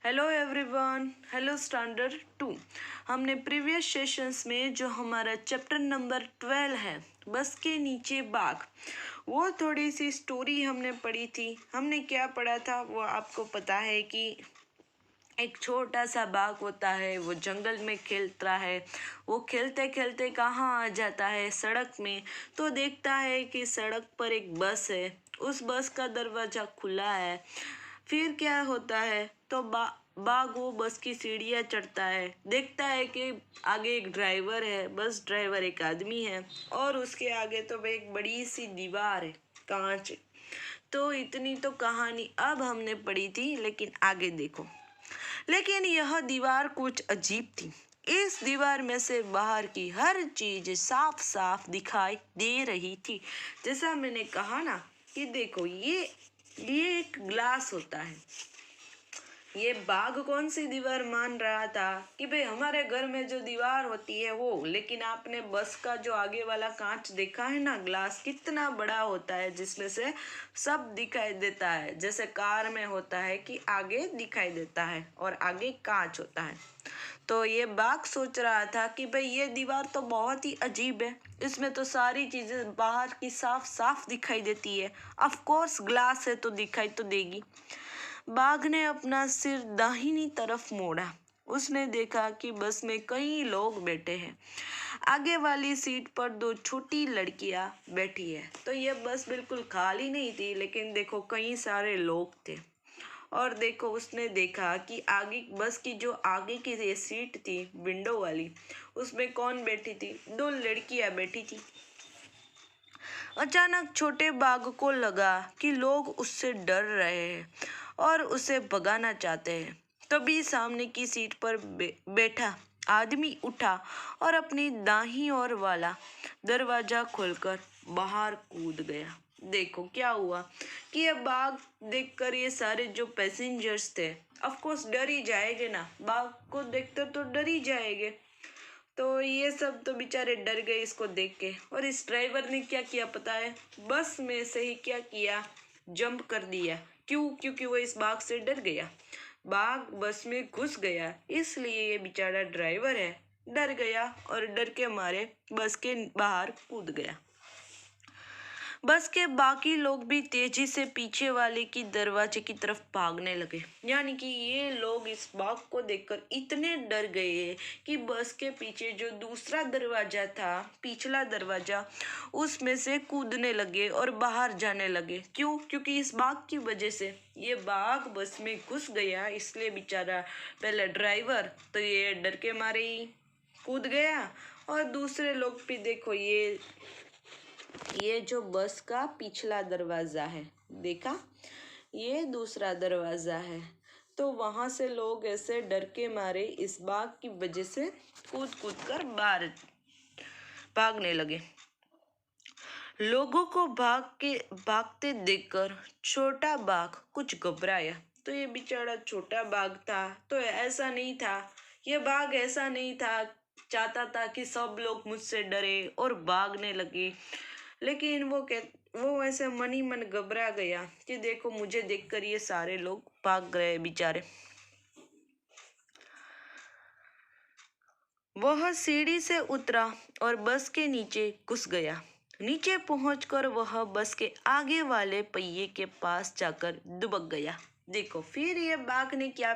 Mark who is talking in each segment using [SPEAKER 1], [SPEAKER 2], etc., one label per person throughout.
[SPEAKER 1] Hello everyone, hello standard 2। हमने previous sessions में जो हमारा चैप्टर नंबर 12 है, बस के नीचे बाघ, वो थोड़ी सी स्टोरी हमने पढ़ी थी। हमने क्या पढ़ा था वो आपको पता है कि एक छोटा सा बाघ होता है, वो जंगल में खेलता है। वो खेलते खेलते कहाँ आ जाता है, सड़क में। तो देखता है कि सड़क पर एक बस है, उस बस का दरवाजा खुला है। फिर क्या होता है, तो बाघ वो बस की सीढ़ियाँ चढ़ता है, देखता है कि आगे एक ड्राइवर है, बस ड्राइवर एक आदमी है, और उसके आगे तो एक बड़ी सी दीवार है, कांच। तो इतनी तो कहानी अब हमने पढ़ी थी, लेकिन आगे देखो। लेकिन यह दीवार कुछ अजीब थी। इस दीवार में से बाहर की हर चीज साफ साफ दिखाई दे रही थी। जैसा मैंने कहा ना कि देखो, ये एक ग्लास होता है। ये बाघ कौन सी दीवार मान रहा था कि भाई हमारे घर में जो दीवार होती है वो, लेकिन आपने बस का जो आगे वाला कांच देखा है ना, ग्लास कितना बड़ा होता है, जिसमें से सब दिखाई देता है। जैसे कार में होता है कि आगे दिखाई देता है और आगे कांच होता है। तो ये बाघ सोच रहा था कि भाई ये दीवार तो बहुत ही अजीब है, इसमें तो सारी चीजें बाहर की साफ साफ दिखाई देती है। ऑफ कोर्स ग्लास है तो दिखाई तो देगी। बाघ ने अपना सिर दाहिनी तरफ मोड़ा। उसने देखा कि बस में कई लोग बैठे हैं। आगे वाली सीट पर दो छोटी लड़कियां बैठी है। तो ये बस बिल्कुल खाली नहीं थी, लेकिन देखो कई सारे लोग थे। और देखो, उसने देखा कि आगे बस की जो आगे की ये सीट थी, विंडो वाली, उसमें कौन बैठी थी? दो लड़कियां बैठी थी। अचानक छोटे बाघ को लगा कि लोग उससे डर रहे हैं और उसे भगाना चाहते हैं। तभी सामने की सीट पर बैठा आदमी उठा और अपनी दाहिनी ओर वाला दरवाजा खोलकर बाहर कूद गया। देखो क्या हुआ कि ये बाघ देखकर ये सारे जो पैसेंजर्स थे, ऑफ कोर्स डर ही जाएंगे ना, बाघ को देखकर तो डर ही जाएंगे। तो ये सब तो बेचारे डर गए इसको देख के। और इस ड्राइवर ने क्या किया पता है? बस में से ही क्या किया, जंप कर दिया। क्यों? क्योंकि वो इस बाघ से डर गया। बाघ बस में घुस गया, इसलिए ये बेचारा ड्राइवर है डर गया और डर के मारे बस के बाहर कूद गया। बस के बाकी लोग भी तेजी से पीछे वाले की दरवाजे की तरफ भागने लगे। यानी कि ये लोग इस बाघ को देखकर इतने डर गए कि बस के पीछे जो दूसरा दरवाजा था, पिछला दरवाजा, उसमें से कूदने लगे और बाहर जाने लगे। क्यों? क्योंकि इस बाघ की वजह से ये बाघ बस में घुस गया, इसलिए बेचारा पहले ड्राइवर तो ये डर के मारे ही कूद गया। और दूसरे लोग भी देखो, ये जो बस का पिछला दरवाजा है, देखा, ये दूसरा दरवाजा है। तो वहां से लोग ऐसे डर के मारे इस बाघ की वजह से कूद कूद कर बाहर भागने लगे। लोगों को भागते देखकर छोटा बाघ कुछ घबराया। तो ये बेचारा छोटा बाघ था, तो ऐसा नहीं था, ये बाघ ऐसा नहीं था चाहता था कि सब लोग मुझसे डरे और भागने लगे। लेकिन वो ऐसे मन ही मन घबरा गया कि देखो, मुझे देखकर ये सारे लोग भाग गए बेचारे। वह सीढ़ी से उतरा और बस के नीचे घुस गया। नीचे पहुंचकर वह बस के आगे वाले पहिए के पास जाकर दुबक गया। देखो, फिर ये बाघ ने क्या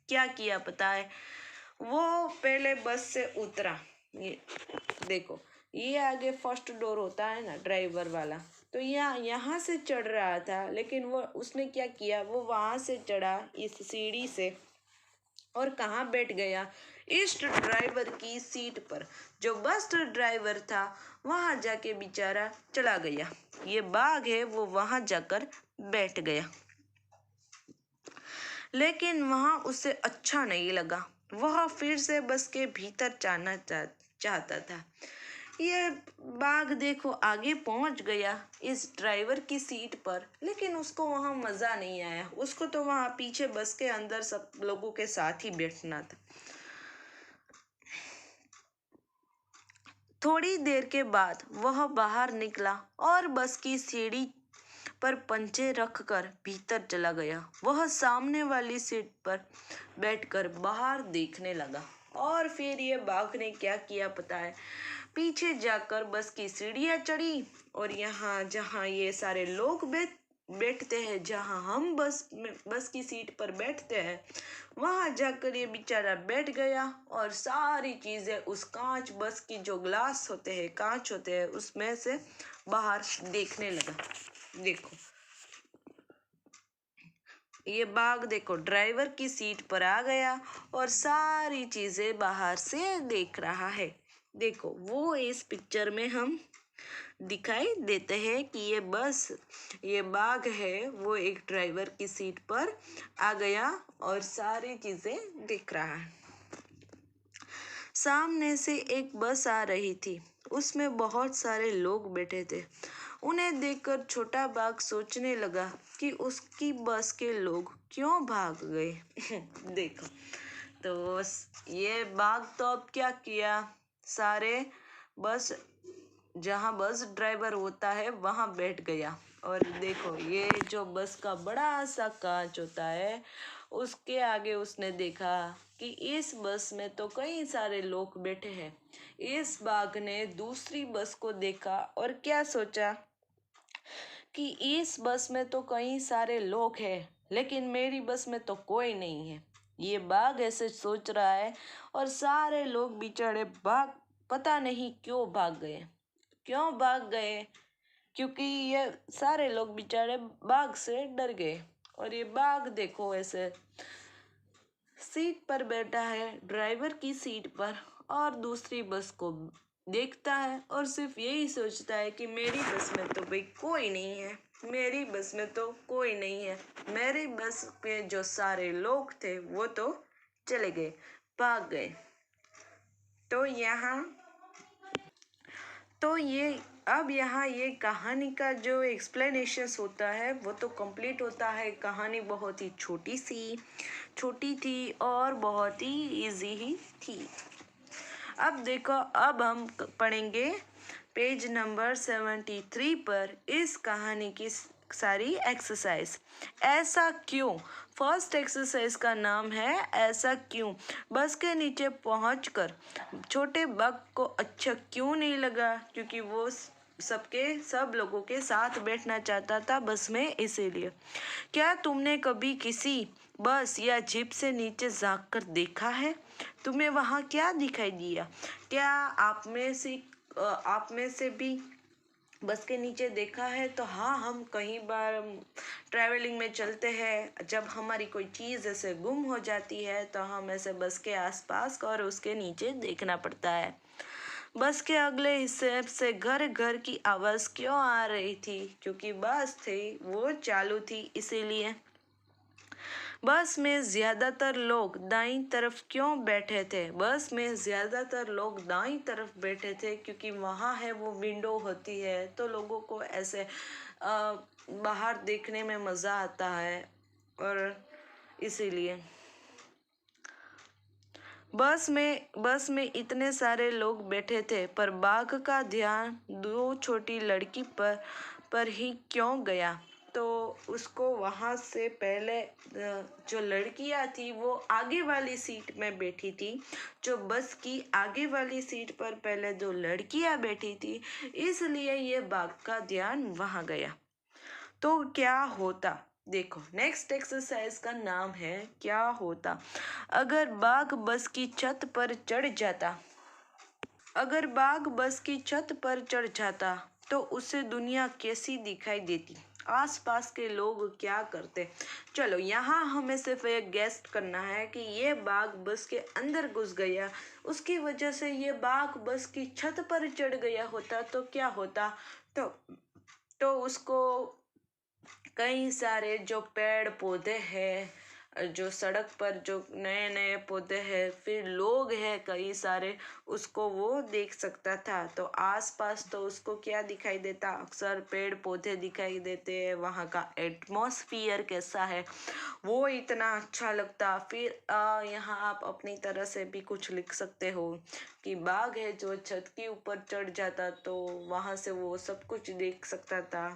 [SPEAKER 1] क्या किया पता है? वो पहले बस से उतरा। ये देखो, ये आगे फर्स्ट डोर होता है ना, ड्राइवर वाला, तो यहाँ से चढ़ रहा था, लेकिन वो उसने क्या किया, वो वहां से चढ़ा इस सीढ़ी से और कहाँ बैठ गया? इस ड्राइवर की सीट पर। जो बस ड्राइवर था वहां जाके बेचारा चला गया। ये बाघ है वो वहां जाकर बैठ गया, लेकिन वहां उसे अच्छा नहीं लगा। वह फिर से बस के भीतर जाना चाहता था। ये बाघ देखो आगे पहुंच गया इस ड्राइवर की सीट पर, लेकिन उसको वहां मजा नहीं आया। उसको तो वहां पीछे बस के अंदर सब लोगों के साथ ही बैठना था। थोड़ी देर के बाद वह बाहर निकला और बस की सीढ़ी पर पंजे रखकर भीतर चला गया। वह सामने वाली सीट पर बैठकर बाहर देखने लगा। और फिर ये बाघ ने क्या किया पता है? पीछे जाकर बस की सीढ़ियां चढ़ी और यहाँ जहाँ ये सारे लोग बैठते हैं, जहाँ हम बस की सीट पर बैठते हैं, वहां जाकर ये बेचारा बैठ गया और सारी चीजें उस कांच, बस की जो ग्लास होते हैं, कांच होते हैं, उसमें से बाहर देखने लगा। देखो ये बाघ देखो ड्राइवर की सीट पर आ गया और सारी चीजें बाहर से देख रहा है। देखो वो इस पिक्चर में हम दिखाई देते हैं कि ये बाघ है, वो एक ड्राइवर की सीट पर आ गया और सारी चीजें देख रहा है। सामने से एक बस आ रही थी, उसमें बहुत सारे लोग बैठे थे। उन्हें देखकर छोटा बाघ सोचने लगा कि उसकी बस के लोग क्यों भाग गए। देखो तो ये बाघ तो अब क्या किया, सारे बस जहाँ बस ड्राइवर होता है वहां बैठ गया। और देखो ये जो बस का बड़ा सा कांच होता है, उसके आगे उसने देखा कि इस बस में तो कई सारे लोग बैठे हैं। इस बाघ ने दूसरी बस को देखा और क्या सोचा कि इस बस में तो कई सारे लोग हैं, लेकिन मेरी बस में तो कोई नहीं है। ये बाघ ऐसे सोच रहा है और सारे लोग बेचारे पता नहीं क्यों भाग गए। क्योंकि ये सारे लोग बेचारे बाघ से डर गए। और ये बाघ देखो ऐसे सीट पर बैठा है, ड्राइवर की सीट पर, और दूसरी बस को देखता है और सिर्फ यही सोचता है कि मेरी बस में तो भाई कोई नहीं है, मेरी बस में तो कोई नहीं है, मेरी बस में जो सारे लोग थे वो तो चले गए, भाग गए। तो यहाँ ये कहानी का जो एक्सप्लेनेशन होता है वो तो कंप्लीट होता है। कहानी बहुत ही छोटी थी और बहुत ही इजी ही थी। अब देखो, अब हम पढ़ेंगे पेज नंबर 73 पर इस कहानी की सारी एक्सरसाइज। ऐसा क्यों? फर्स्ट एक्सरसाइज का नाम है ऐसा क्यों। बस के नीचे पहुंचकर छोटे बाघ को अच्छा क्यों नहीं लगा, क्योंकि वो सब लोगों के साथ बैठना चाहता था बस में, इसीलिए। क्या तुमने कभी किसी बस या जीप से नीचे झांक कर देखा है? तुम्हें वहां क्या दिखाई दिया? क्या आप में से भी बस के नीचे देखा है? तो हाँ, हम कई बार ट्रैवलिंग में चलते हैं, जब हमारी कोई चीज़ ऐसे गुम हो जाती है तो हम ऐसे बस के आसपास और उसके नीचे देखना पड़ता है। बस के अगले हिस्से से घर घर की आवाज़ क्यों आ रही थी? क्योंकि बस थी वो चालू थी, इसीलिए। बस में ज्यादातर लोग दाईं तरफ क्यों बैठे थे? बस में ज्यादातर लोग दाईं तरफ बैठे थे क्योंकि वहाँ है वो विंडो होती है, तो लोगों को ऐसे बाहर देखने में मज़ा आता है, और इसीलिए। बस में इतने सारे लोग बैठे थे, पर बाघ का ध्यान दो छोटी लड़की पर ही क्यों गया? तो उसको वहां से पहले जो लड़कियां थी वो आगे वाली सीट में बैठी थी। जो बस की आगे वाली सीट पर पहले दो लड़कियां बैठी थी, इसलिए ये बाघ का ध्यान वहां गया। तो क्या होता? देखो, नेक्स्ट एक्सरसाइज का नाम है क्या होता। अगर बाघ बस की छत पर चढ़ जाता तो उसे दुनिया कैसी दिखाई देती? आसपास के लोग क्या करते? चलो, यहाँ हमें सिर्फ एक गेस करना है कि ये बाघ बस के अंदर घुस गया, उसकी वजह से ये बाघ बस की छत पर चढ़ गया होता तो क्या होता? तो उसको कई सारे जो पेड़ पौधे हैं, जो सड़क पर जो नए नए पौधे हैं, फिर लोग हैं कई सारे, उसको वो देख सकता था। तो आसपास तो उसको क्या दिखाई देता? अक्सर पेड़ पौधे दिखाई देते हैं, वहाँ का एटमॉस्फियर कैसा है वो इतना अच्छा लगता। फिर यहाँ आप अपनी तरह से भी कुछ लिख सकते हो कि बाघ है जो छत के ऊपर चढ़ जाता तो वहाँ से वो सब कुछ देख सकता था।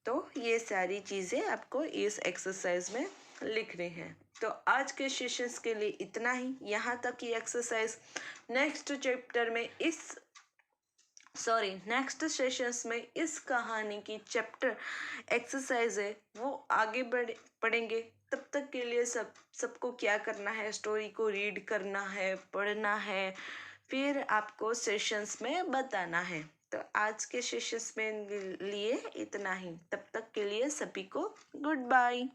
[SPEAKER 1] तो ये सारी चीज़ें आपको इस एक्सरसाइज में लिखनी है। तो आज के सेशंस के लिए इतना ही, यहाँ तक की एक्सरसाइज। नेक्स्ट चैप्टर में नेक्स्ट सेशंस में इस कहानी की चैप्टर एक्सरसाइज है वो आगे पढ़ेंगे। तब तक के लिए सबको क्या करना है, स्टोरी को रीड करना है, पढ़ना है, फिर आपको सेशंस में बताना है। तो आज के सेशंस में लिए इतना ही। तब तक के लिए सभी को गुड बाय।